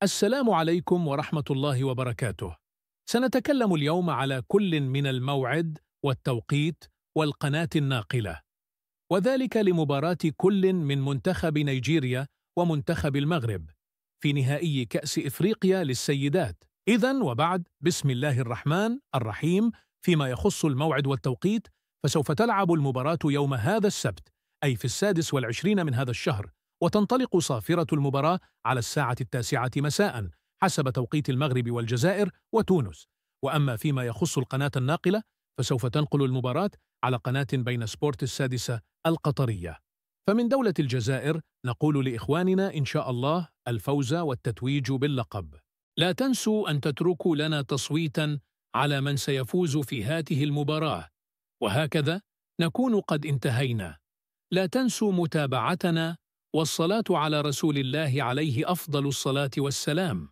السلام عليكم ورحمة الله وبركاته. سنتكلم اليوم على كل من الموعد والتوقيت والقناة الناقلة، وذلك لمباراة كل من منتخب نيجيريا ومنتخب المغرب في نهائي كأس إفريقيا للسيدات. إذن وبعد، بسم الله الرحمن الرحيم. فيما يخص الموعد والتوقيت، فسوف تلعب المباراة يوم هذا السبت، أي في 26 من هذا الشهر، وتنطلق صافرة المباراة على 9:09 مساء حسب توقيت المغرب والجزائر وتونس. وأما فيما يخص القناة الناقلة، فسوف تنقل المباراة على قناة بين سبورت 6 القطرية. فمن دولة الجزائر نقول لإخواننا إن شاء الله الفوز والتتويج باللقب. لا تنسوا أن تتركوا لنا تصويتا على من سيفوز في هذه المباراة، وهكذا نكون قد انتهينا. لا تنسوا متابعتنا والصلاة على رسول الله عليه أفضل الصلاة والسلام.